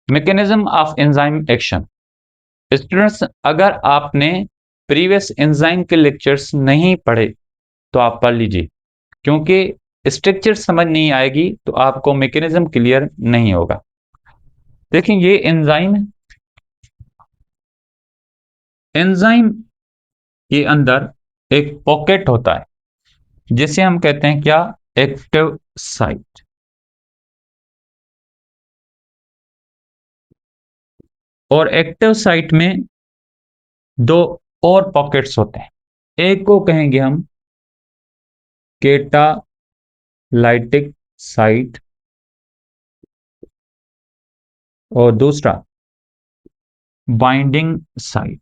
Mechanism of enzyme action. Students, अगर आपने previous enzyme के लेक्चर्स नहीं पढ़े तो आप पढ़ लीजिए, क्योंकि स्ट्रक्चर समझ नहीं आएगी तो आपको मैकेनिज्म क्लियर नहीं होगा। देखिए ये एंजाइम के अंदर एक पॉकेट होता है जिसे हम कहते हैं क्या, एक्टिव साइट। और एक्टिव साइट में दो और पॉकेट्स होते हैं। एक को कहेंगे हम कैटालाइटिक साइट और दूसरा बाइंडिंग साइट।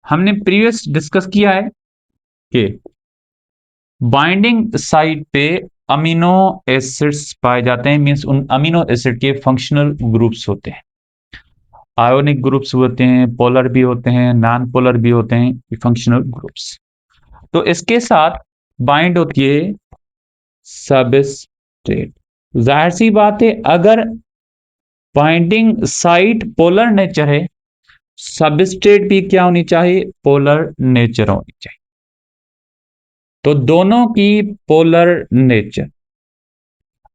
हमने प्रीवियस डिस्कस किया है कि बाइंडिंग साइट पे अमीनो एसिड्स पाए जाते हैं, मींस उन अमीनो एसिड के फंक्शनल ग्रुप्स होते हैं। आयोनिक ग्रुप्स होते हैं, पोलर भी होते हैं, नॉन पोलर भी होते हैं, फंक्शनल ग्रुप्स। तो इसके साथ बाइंड होती है सबस्ट्रेट। जाहिर सी बात है, अगर बाइंडिंग साइट पोलर नेचर है, सबस्ट्रेट भी क्या होनी चाहिए, पोलर नेचर होनी चाहिए। तो दोनों की पोलर नेचर,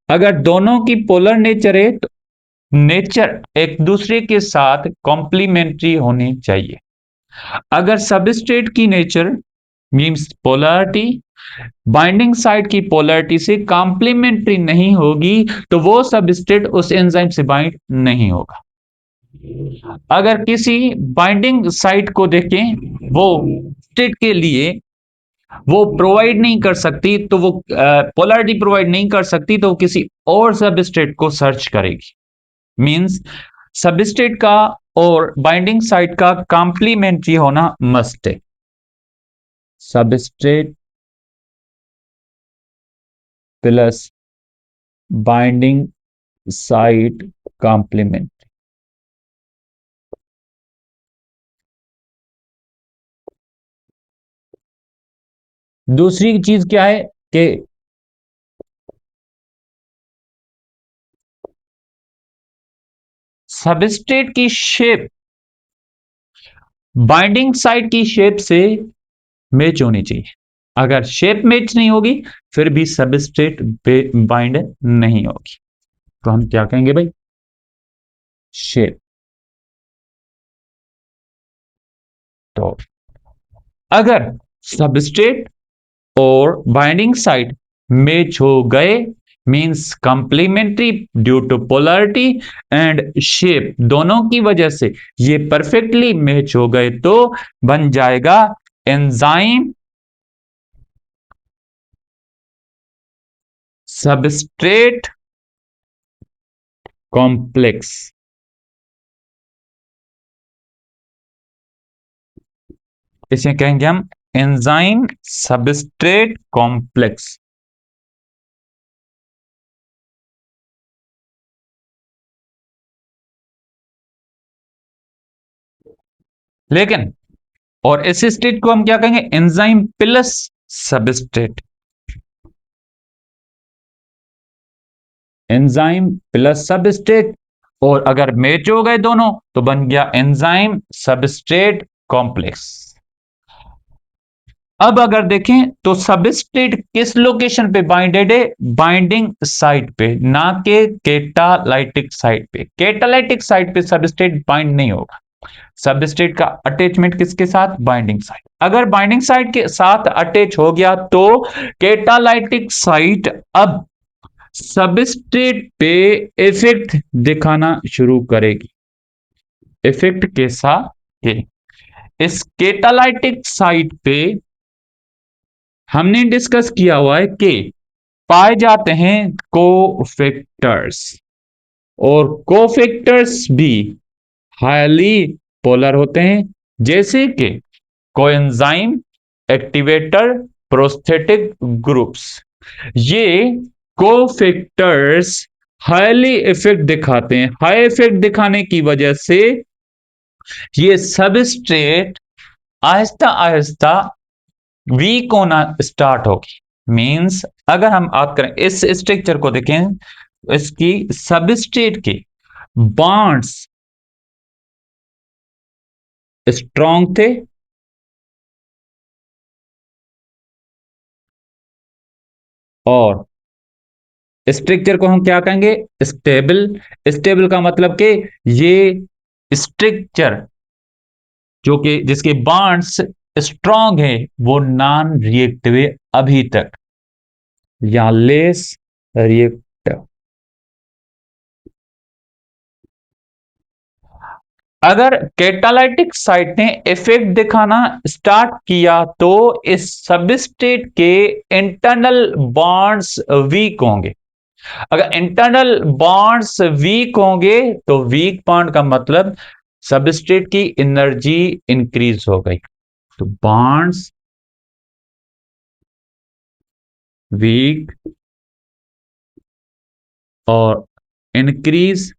अगर दोनों की पोलर नेचर है तो नेचर एक दूसरे के साथ कॉम्प्लीमेंट्री होनी चाहिए। अगर सबस्ट्रेट की nature means polarity binding site की पोलैरिटी से कॉम्प्लीमेंट्री नहीं होगी तो वो सबस्ट्रेट उस एंजाइम से बाइंड नहीं होगा। अगर किसी बाइंडिंग साइट को देखें, वो स्टेट के लिए वो प्रोवाइड नहीं कर सकती, तो वो पोलैरिटी प्रोवाइड नहीं कर सकती, तो वो किसी और सबस्ट्रेट को सर्च करेगी। मींस सबस्ट्रेट का और बाइंडिंग साइट का कॉम्प्लीमेंट्री होना मस्ट है। Substrate plus binding site complement. दूसरी चीज क्या है कि सबस्ट्रेट की शेप बाइंडिंग साइट की शेप से मैच होनी चाहिए। अगर शेप मैच नहीं होगी फिर भी सबस्ट्रेट बाइंड नहीं होगी। तो हम क्या कहेंगे भाई, शेप। तो अगर सबस्ट्रेट और बाइंडिंग साइट मैच हो गए means complementary due to polarity and shape, दोनों की वजह से ये परफेक्टली मैच हो गए तो बन जाएगा एंजाइम सबस्ट्रेट कॉम्प्लेक्स। इसे कहेंगे हम एंजाइम सबस्ट्रेट कॉम्प्लेक्स। लेकिन और इस स्टेट को हम क्या कहेंगे, enzyme plus substrate. Enzyme plus substrate, और अगर मैच हो गए दोनों तो बन गया एंजाइम सबस्ट्रेट कॉम्प्लेक्स। अब अगर देखें तो सबस्ट्रेट किस लोकेशन पे बाइंडेड है, बाइंडिंग साइट पे, ना के कैटालाइटिक साइट पे। कैटालाइटिक साइट पे सबस्ट्रेट बाइंड नहीं होगा। सबस्ट्रेट का अटैचमेंट किसके साथ, बाइंडिंग साइट। अगर बाइंडिंग साइट के साथ अटैच हो गया तो कैटालाइटिक साइट अब सबस्ट्रेट पे इफेक्ट दिखाना शुरू करेगी। इफेक्ट कैसा है, इस कैटालाइटिक साइट पे हमने डिस्कस किया हुआ है कि पाए जाते हैं कोफैक्टर्स, और कोफैक्टर्स भी हाईली पोलर होते हैं, जैसे कि कोएंजाइम, एक्टिवेटर, प्रोस्थेटिक ग्रुप्स। ये कोफैक्टर्स हाईली इफेक्ट दिखाते हैं। हाई इफेक्ट दिखाने की वजह से ये सबस्ट्रेट आहिस्ता आहिस्ता वीक होना स्टार्ट होगी। मींस अगर हम बात करें इस स्ट्रक्चर को देखें, इसकी सबस्ट्रेट के बॉन्ड्स स्ट्रॉन्ग थे और स्ट्रक्चर को हम क्या कहेंगे, स्टेबल। स्टेबल का मतलब कि ये स्ट्रक्चर जो कि जिसके बॉन्ड्स स्ट्रॉन्ग है वो नॉन रिएक्टिव है अभी तक, या लेस रिएक्टिव। अगर कैटालाइटिक साइट ने इफेक्ट दिखाना स्टार्ट किया तो इस सबस्ट्रेट के इंटरनल बॉन्ड्स वीक होंगे। अगर इंटरनल बॉन्ड्स वीक होंगे तो वीक बॉन्ड का मतलब सबस्ट्रेट की एनर्जी इंक्रीज हो गई, तो बॉन्ड्स वीक और इंक्रीज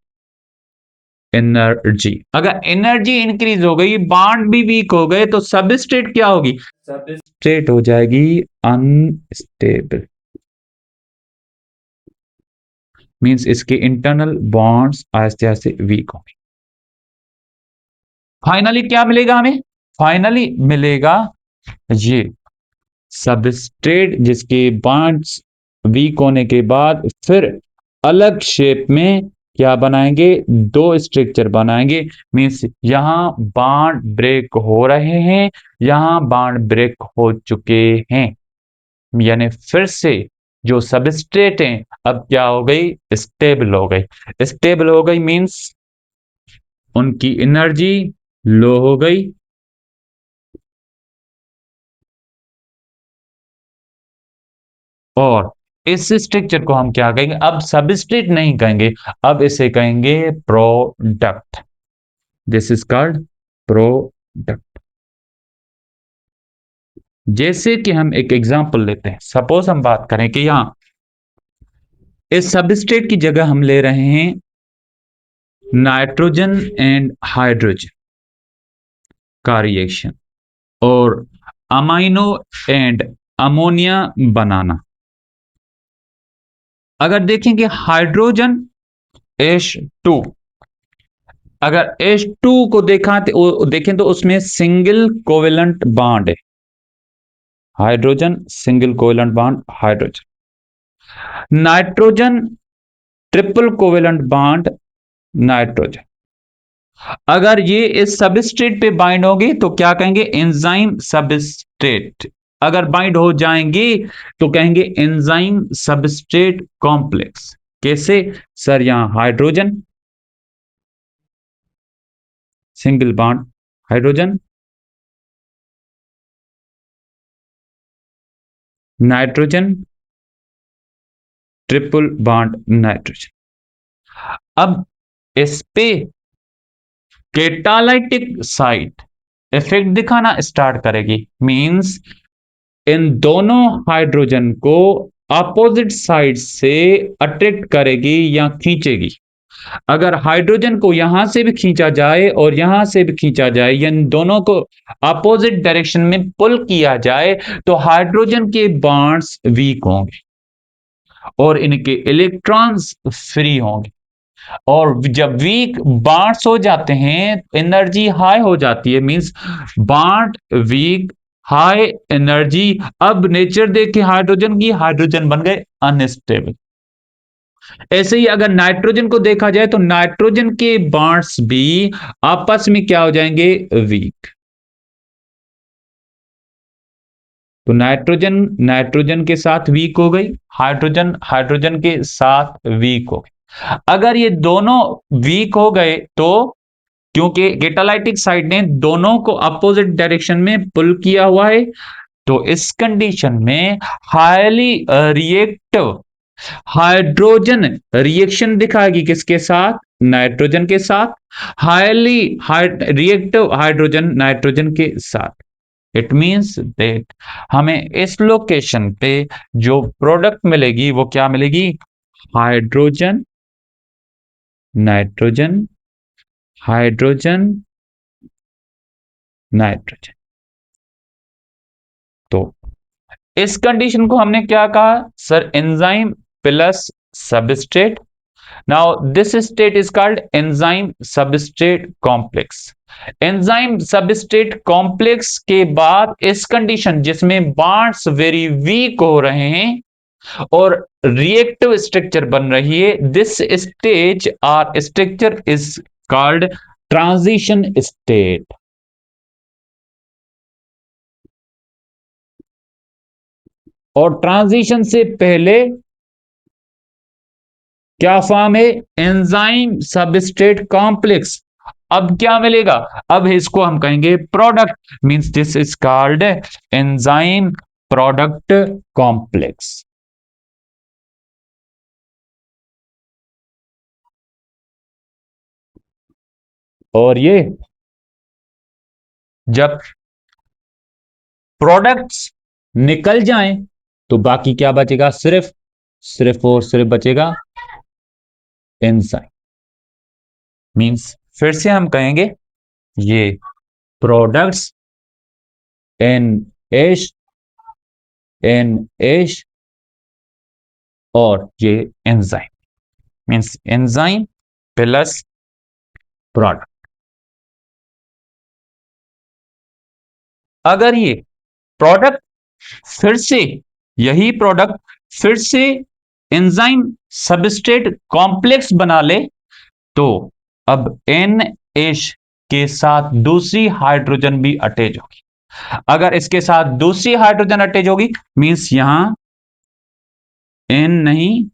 एनर्जी। अगर एनर्जी इंक्रीज हो गई, बॉन्ड भी वीक हो गए, तो सबस्ट्रेट क्या होगी, सबस्ट्रेट हो जाएगी अनस्टेबल। मींस इसके इंटरनल बॉन्ड्स आहिस्ते आहिस्ते वीक होंगे। फाइनली क्या मिलेगा हमें, फाइनली मिलेगा ये सबस्ट्रेट जिसके बॉन्ड्स वीक होने के बाद फिर अलग शेप में क्या बनाएंगे, दो स्ट्रक्चर बनाएंगे। मींस यहां बॉन्ड ब्रेक हो रहे हैं, यहां बॉन्ड ब्रेक हो चुके हैं, यानी फिर से जो सबस्ट्रेट है अब क्या हो गई, स्टेबल हो गई। स्टेबल हो गई मींस उनकी एनर्जी लो हो गई और इस स्ट्रक्चर को हम क्या कहेंगे, अब सबस्ट्रेट नहीं कहेंगे, अब इसे कहेंगे product. This is called product. जैसे कि हम एक एग्जांपल लेते हैं, सपोज हम बात करें कि यहां इस सबस्ट्रेट की जगह हम ले रहे हैं नाइट्रोजन एंड हाइड्रोजन का रिएक्शन और अमाइनो एंड अमोनिया बनाना। अगर देखें कि हाइड्रोजन H2, अगर H2 को देखा तो देखें तो उसमें सिंगल कोवेलेंट बॉन्ड है, hydrogen single covalent bond hydrogen. Nitrogen triple covalent bond nitrogen. अगर ये इस सबस्ट्रेट पे बाइंड होगी तो क्या कहेंगे, एंजाइम सबस्ट्रेट। अगर बाइंड हो जाएंगे तो कहेंगे एंजाइम सबस्ट्रेट कॉम्प्लेक्स। कैसे सर, यहां hydrogen single bond hydrogen, nitrogen triple bond nitrogen. अब इस पे कैटालाइटिक साइट इफेक्ट दिखाना स्टार्ट करेगी, मींस इन दोनों हाइड्रोजन को अपोजिट साइड से अट्रैक्ट करेगी या खींचेगी। अगर हाइड्रोजन को यहां से भी खींचा जाए और यहां से भी खींचा जाए, या इन दोनों को अपोजिट डायरेक्शन में पुल किया जाए, तो हाइड्रोजन के बॉन्ड्स वीक होंगे और इनके इलेक्ट्रॉन्स फ्री होंगे। और जब वीक बॉन्ड्स हो जाते हैं, एनर्जी हाई हो जाती है, means bond weak high energy. अब नेचर देख के हाइड्रोजन की, हाइड्रोजन बन गए अनस्टेबल। ऐसे ही अगर नाइट्रोजन को देखा जाए तो नाइट्रोजन के बॉन्ड्स भी आपस में क्या हो जाएंगे, वीक। तो नाइट्रोजन नाइट्रोजन के साथ वीक हो गई, हाइड्रोजन हाइड्रोजन के साथ वीक हो गई। अगर ये दोनों वीक हो गए तो, क्योंकि कैटालाइटिक साइड ने दोनों को अपोजिट डायरेक्शन में पुल किया हुआ है, तो इस कंडीशन में हाईली रिएक्टिव हाइड्रोजन रिएक्शन दिखाएगी किसके साथ, नाइट्रोजन के साथ। हाईली रिएक्टिव हाइड्रोजन नाइट्रोजन के साथ। इट मींस दैट हमें इस लोकेशन पे जो प्रोडक्ट मिलेगी वो क्या मिलेगी, हाइड्रोजन नाइट्रोजन हाइड्रोजन नाइट्रोजन। तो इस कंडीशन को हमने क्या कहा sir, enzyme plus substrate. Now this state is called enzyme substrate complex. Enzyme substrate complex के बाद इस कंडीशन जिसमें बॉन्ड्स वेरी वीक हो रहे हैं और रिएक्टिव स्ट्रक्चर बन रही है, दिस स्टेज और structure is called transition state. और ट्रांजिशन से पहले क्या फॉर्म है, एंजाइम सबस्ट्रेट कॉम्प्लेक्स। अब क्या मिलेगा, अब इसको हम कहेंगे product, means this is called enzyme product complex. और ये जब प्रोडक्ट्स निकल जाएं तो बाकी क्या बचेगा, सिर्फ सिर्फ और सिर्फ बचेगा एंजाइम। मींस फिर से हम कहेंगे ये products N H N H और ये enzyme, means enzyme plus product. अगर ये प्रोडक्ट फिर से, यही प्रोडक्ट फिर से एंजाइम सबस्ट्रेट कॉम्प्लेक्स बना ले तो अब NH के साथ दूसरी हाइड्रोजन भी अटैच होगी। अगर इसके साथ दूसरी हाइड्रोजन अटैच होगी मींस यहां N नहीं,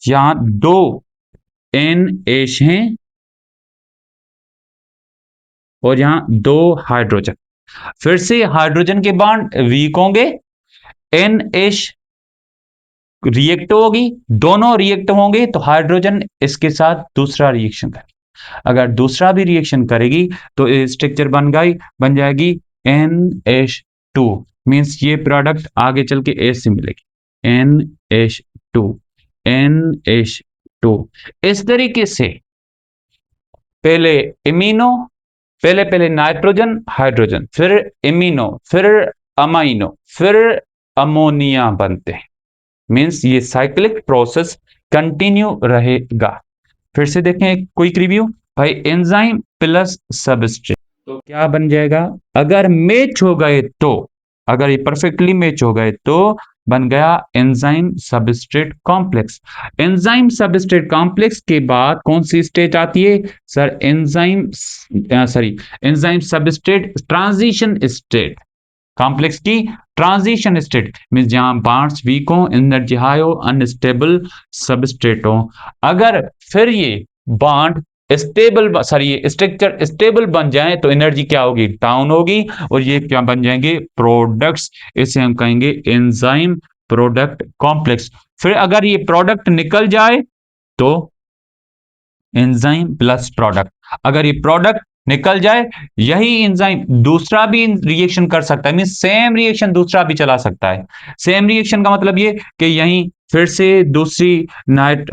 यहां दो NH हैं और यहां दो हाइड्रोजन। फिर से हाइड्रोजन के बॉन्ड वीक होंगे, NH रिएक्ट होगी, दोनों रिएक्ट होंगे तो हाइड्रोजन इसके साथ दूसरा रिएक्शन करेगी। अगर दूसरा भी रिएक्शन करेगी तो स्ट्रक्चर बन जाएगी NH2, मींस ये प्रोडक्ट आगे चल के एच से मिलेगी NH2 NH2। इस तरीके से पहले इमिनो, पहले पहले नाइट्रोजन हाइड्रोजन, फिर इमिनो, फिर अमाइनो, फिर अमोनिया बनते हैं। मींस ये साइक्लिक प्रोसेस कंटिन्यू रहेगा। फिर से देखें क्विक रिव्यू भाई, एंजाइम प्लस सबस्ट्रेट तो क्या बन जाएगा, अगर मैच हो गए तो, अगर ये परफेक्टली मैच हो गए तो बन गया enzyme substrate complex. Enzyme substrate complex के बाद कौन सी स्टेज आती है sir, enzyme substrate transition state. Complex की ट्रांजिशन स्टेट मीन जहां बॉन्ड्स वीक हो, एनर्जी हाई हो, अनस्टेबल सबस्ट्रेट हो। अगर फिर ये बॉन्ड स्टेबल, सॉरी ये स्ट्रक्चर स्टेबल बन जाए तो एनर्जी क्या होगी, डाउन होगी और ये क्या बन जाएंगे, प्रोडक्ट्स। इसे हम कहेंगे एंजाइम प्रोडक्ट कॉम्प्लेक्स। फिर अगर ये प्रोडक्ट निकल जाए तो एंजाइम प्लस प्रोडक्ट। अगर ये प्रोडक्ट निकल जाए, यही एंजाइम दूसरा भी रिएक्शन कर सकता है, मीन सेम रिएक्शन दूसरा भी चला सकता है। सेम रिएक्शन का मतलब ये कि यहीं फिर से दूसरी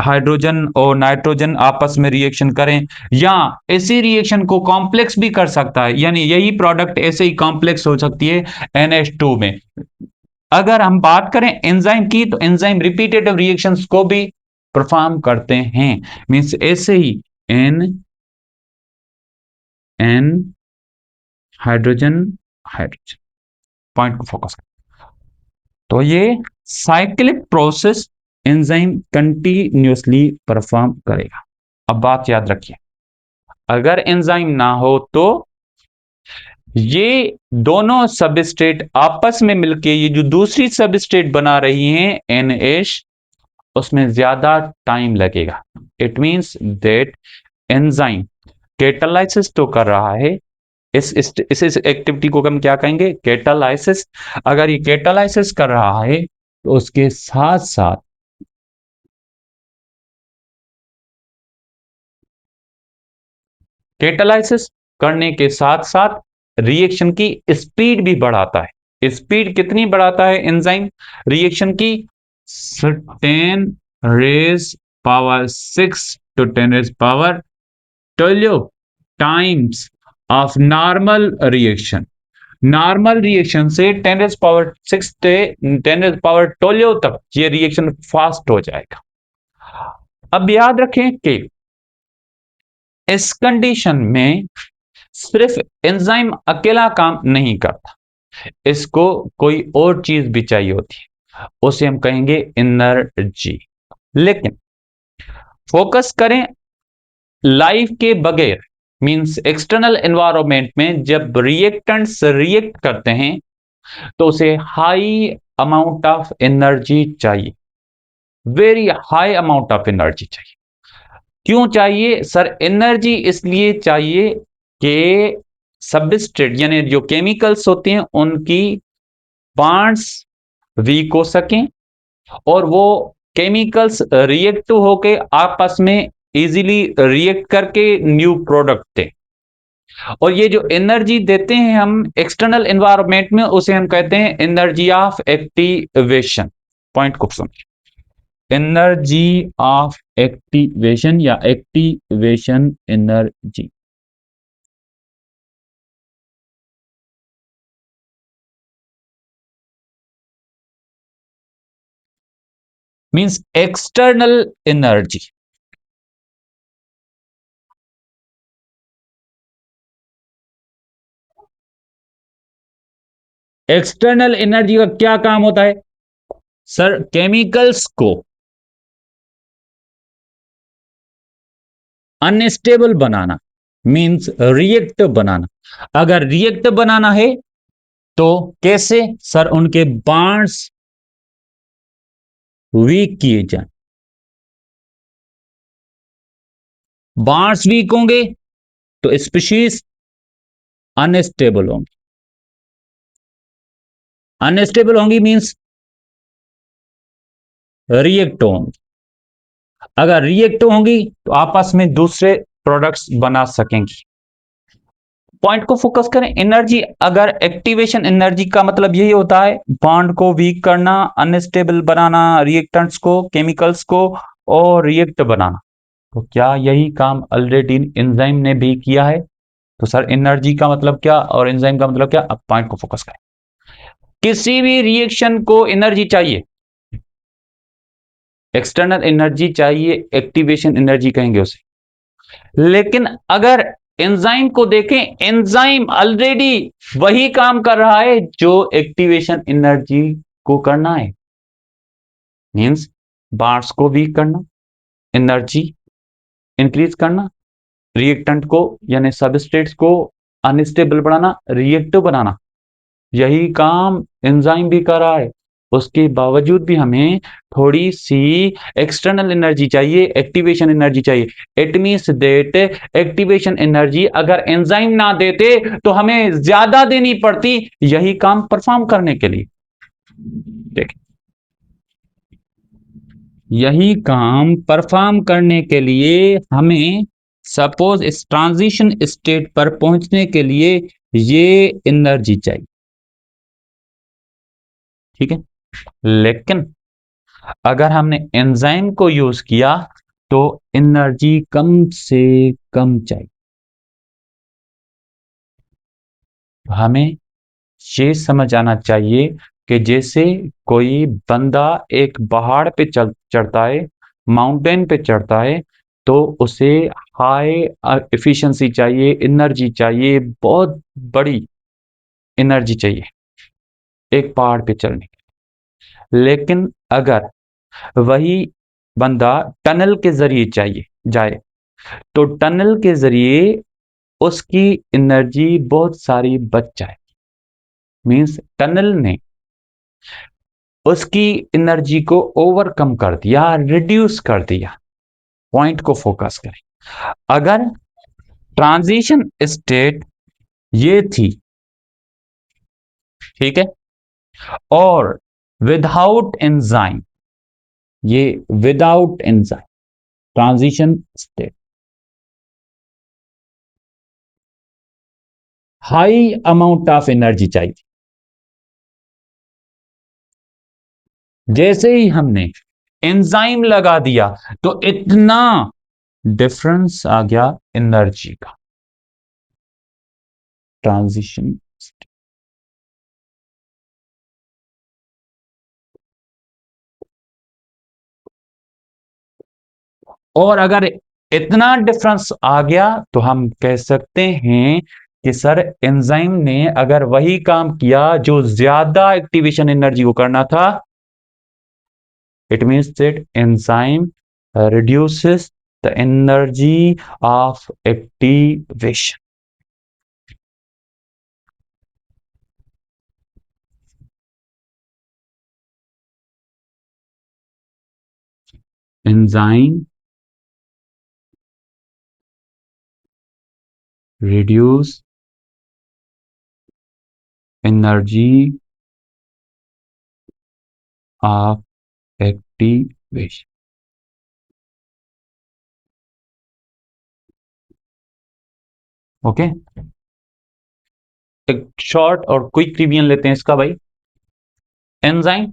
हाइड्रोजन और नाइट्रोजन आपस में रिएक्शन करें, या इसी रिएक्शन को कॉम्प्लेक्स भी कर सकता है, यानी यही प्रोडक्ट ऐसे ही कॉम्प्लेक्स हो सकती है NH2 में। अगर हम बात करें एंजाइम की तो एंजाइम रिपीटेटिव रिएक्शंस को भी परफॉर्म करते हैं, मींस ऐसे ही N N hydrogen hydrogen, point को फोकस करें तो ये cyclic process enzyme continuously perform करेगा। अब बात याद रखिए, अगर एंजाइम ना हो तो ये दोनों सबस्ट्रेट आपस में मिलके ये जो दूसरी सबस्ट्रेट बना रही हैं NH, उसमें ज्यादा टाइम लगेगा। It means that enzyme catalysis तो कर रहा है, इस एक्टिविटी को हम क्या कहेंगे, कैटालाइसिस। अगर ये कैटालाइसिस कर रहा है तो उसके साथ साथ कैटालाइसिस करने के साथ साथ रिएक्शन की स्पीड भी बढ़ाता है। स्पीड कितनी बढ़ाता है एंजाइम रिएक्शन की, 10⁻⁶ to 10⁻12 times of normal reaction. Normal reaction से 10⁻⁶ से 10⁻12 तक ये रिएक्शन फास्ट हो जाएगा। अब याद रखें कि इस कंडीशन में सिर्फ एंजाइम अकेला काम नहीं करता, इसको कोई और चीज भी चाहिए होती है, उसे हम कहेंगे एनर्जी। लेकिन फोकस करें लाइफ के बगैर, मींस एक्सटर्नल एनवायरनमेंट में जब रिएक्टेंट्स रिएक्ट करते हैं तो उसे हाई अमाउंट ऑफ एनर्जी चाहिए, very high amount of energy चाहिए। क्यों चाहिए सर? एनर्जी इसलिए चाहिए कि सबस्ट्रेट यानी जो केमिकल्स होते हैं उनकी बॉन्ड्स वीक हो सकें और वो केमिकल्स रिएक्ट होके आपस में इजीली रिएक्ट करके न्यू प्रोडक्ट दें। और ये जो एनर्जी देते हैं हम एक्सटर्नल एनवायरनमेंट में, उसे हम कहते हैं एनर्जी ऑफ एक्टिवेशन। पॉइंट को समझिए, एनर्जी ऑफ एक्टिवेशन या activation energy. Means external energy. External energy का क्या काम होता है सर? केमिकल्स को अनस्टेबल बनाना, मींस रिएक्ट बनाना। अगर रिएक्ट बनाना है तो कैसे सर? उनके बॉन्ड्स वीक किए जाए। बॉन्ड्स वीक होंगे तो स्पीशीज अनस्टेबल होंगी। अनस्टेबल होंगी मींस रिएक्ट होंगी। अगर रिएक्ट होंगी तो आपस में दूसरे प्रोडक्ट्स बना सकेंगी। पॉइंट को फोकस करें, एनर्जी। अगर एक्टिवेशन एनर्जी का मतलब यही होता है बॉन्ड को वीक करना, अनस्टेबल बनाना, रिएक्टेंट्स को, केमिकल्स को, और रिएक्ट बनाना। तो क्या यही काम ऑलरेडी एंजाइम ने भी किया है? तो सर एनर्जी का मतलब क्या और एंजाइम का मतलब क्या? अब पॉइंट को फोकस करें। किसी भी रिएक्शन को एनर्जी चाहिए, एक्सटर्नल एनर्जी चाहिए, एक्टिवेशन एनर्जी कहेंगे उसे। लेकिन अगर एंजाइम को देखें, एंजाइम ऑलरेडी वही काम कर रहा है जो एक्टिवेशन एनर्जी को करना है, मींस बॉन्ड्स को वीक करना, एनर्जी इंक्रीज करना, रिएक्टेंट को यानी सबस्ट्रेट्स को अनस्टेबल बनाना, रिएक्टिव बनाना। यही काम एंजाइम भी कर रहा है। उसके बावजूद भी हमें थोड़ी सी एक्सटर्नल एनर्जी चाहिए, एक्टिवेशन एनर्जी चाहिए। It means that activation energy अगर एंजाइम ना देते तो हमें ज्यादा देनी पड़ती यही काम परफॉर्म करने के लिए। देखिए, यही काम परफॉर्म करने के लिए हमें सपोज इस ट्रांजिशन स्टेट पर पहुंचने के लिए ये एनर्जी चाहिए, ठीक है। लेकिन अगर हमने एंजाइम को यूज किया तो एनर्जी कम से कम चाहिए। हमें ये समझ आना चाहिए कि जैसे कोई बंदा एक पहाड़ पे चढ़ता है, माउंटेन पे चढ़ता है, तो उसे हाई एफिशिएंसी चाहिए, एनर्जी चाहिए, बहुत बड़ी एनर्जी चाहिए एक पहाड़ पे चढ़ने की। लेकिन अगर वही बंदा टनल के जरिए चाहिए जाए तो टनल के जरिए उसकी एनर्जी बहुत सारी बच जाए, मींस टनल ने उसकी एनर्जी को ओवरकम कर दिया, रिड्यूस कर दिया। पॉइंट को फोकस करें। अगर ट्रांजिशन स्टेट ये थी, ठीक है, और विदाउट एंजाइम, ये without enzyme transition state, high amount of energy चाहिए। जैसे ही हमने एंजाइम लगा दिया तो इतना डिफरेंस आ गया एनर्जी का। ट्रांजिशन और अगर इतना डिफरेंस आ गया तो हम कह सकते हैं कि सर एंजाइम ने अगर वही काम किया जो ज्यादा एक्टिवेशन एनर्जी को करना था, it means that enzyme reduces the energy of activation. Enzyme reduce energy of activation. Okay, एक शॉर्ट और क्विक रिवीजन लेते हैं इसका भाई। एंजाइम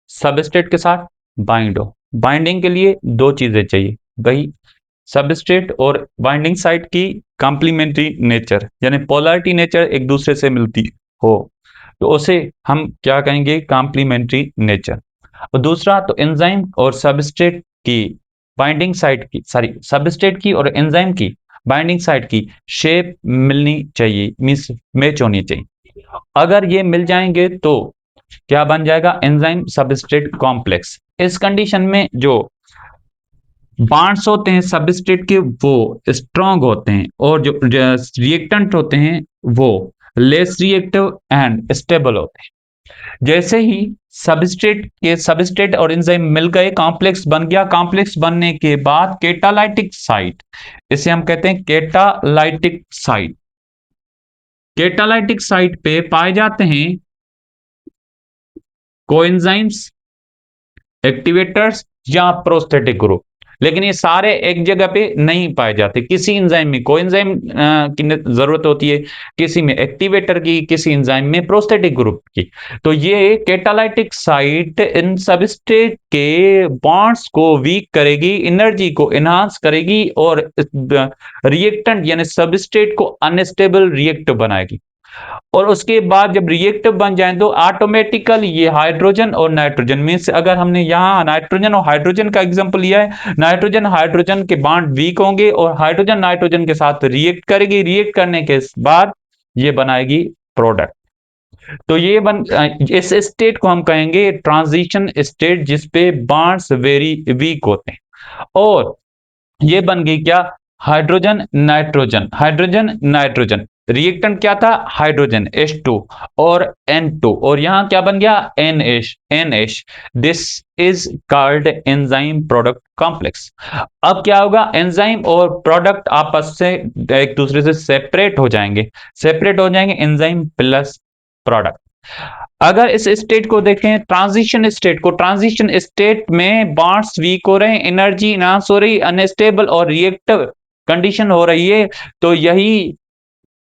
सबस्ट्रेट के साथ बाइंड हो, बाइंडिंग के लिए दो चीजें चाहिए भाई, सबस्ट्रेट और बाइंडिंग साइट की कॉम्प्लीमेंट्री नेचर, यानी पोलैरिटी नेचर एक दूसरे से मिलती हो, तो उसे हम क्या कहेंगे, कॉम्प्लीमेंट्री नेचर। और दूसरा तो एंजाइम और सबस्ट्रेट की बाइंडिंग साइट की, सॉरी सबस्ट्रेट की और एंजाइम की बाइंडिंग साइट की शेप मिलनी चाहिए, मींस मैच होनी चाहिए। अगर ये मिल जाएंगे तो क्या बन जाएगा, एंजाइम सबस्ट्रेट कॉम्प्लेक्स। इस कंडीशन में जो बॉन्ड्स होते हैं सबस्ट्रेट के वो स्ट्रांग होते हैं, और जो रिएक्टेंट होते हैं वो लेस रिएक्टिव एंड स्टेबल होते हैं। जैसे ही सबस्ट्रेट और एंजाइम मिल गए, कॉम्प्लेक्स बन गया, कॉम्प्लेक्स बनने के बाद केटालाइटिक साइट, इसे हम कहते हैं केटालाइटिक साइट, केटालाइटिक साइट पे पाए जाते हैं कोएंजाइम्स, एक्टिवेटर्स या प्रोस्थेटिक ग्रुप। लेकिन ये सारे एक जगह पे नहीं पाए जाते, किसी एंजाइम में कोएंजाइम की जरूरत होती है, किसी में एक्टिवेटर की, किसी एंजाइम में प्रोस्थेटिक ग्रुप की। तो ये कैटालाइटिक साइट इन सबस्ट्रेट के बॉन्ड्स को वीक करेगी, एनर्जी को एनहांस करेगी, और रिएक्टेंट यानी सबस्ट्रेट को अनस्टेबल रिएक्टिव बनाएगी। और उसके बाद जब रिएक्टिव बन जाए तो ऑटोमेटिकल ये हाइड्रोजन और नाइट्रोजन में से, अगर हमने यहाँ नाइट्रोजन और हाइड्रोजन का एग्जांपल लिया है, नाइट्रोजन हाइड्रोजन के बॉन्ड वीक होंगे और हाइड्रोजन नाइट्रोजन के साथ रिएक्ट करेगी, रिएक्ट करने के बाद ये बनाएगी प्रोडक्ट। तो ये इस स्टेट को हम कहेंगे ट्रांजिशन स्टेट, जिसपे बॉन्ड्स वेरी वीक होते हैं। और ये बन गई क्या, hydrogen nitrogen, hydrogen nitrogen, reactant क्या था, हाइड्रोजन H2 और N2, और यहां क्या बन गया, NH। This is called enzyme product complex. अब क्या होगा, एंजाइम और प्रोडक्ट आपस से एक दूसरे से सेपरेट हो जाएंगे, सेपरेट हो जाएंगे एंजाइम प्लस प्रोडक्ट। अगर इस स्टेट को देखें, ट्रांजिशन स्टेट को, ट्रांजिशन स्टेट में बॉन्ड्स वीक हो रहे हैं, एनर्जी इनहांस हो रही, अनस्टेबल और रिएक्टिव कंडीशन हो रही है, तो यही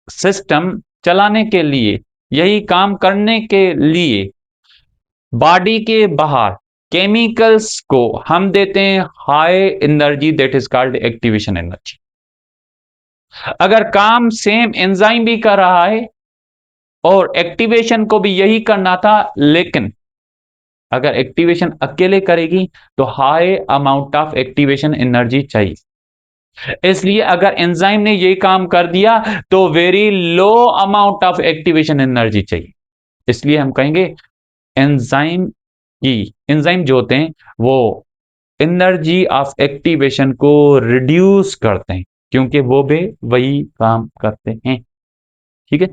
सिस्टम चलाने के लिए, यही काम करने के लिए बॉडी के बाहर केमिकल्स को हम देते हैं high energy, that is called activation energy. अगर काम सेम एंजाइम भी कर रहा है और एक्टिवेशन को भी यही करना था, लेकिन अगर एक्टिवेशन अकेले करेगी तो high amount of activation energy चाहिए। इसलिए अगर एंजाइम ने यही काम कर दिया तो very low amount of activation energy चाहिए। इसलिए हम कहेंगे एंजाइम की, एंजाइम जो होते हैं वो एनर्जी ऑफ एक्टिवेशन को रिड्यूस करते हैं, क्योंकि वो भी वही काम करते हैं। ठीक है।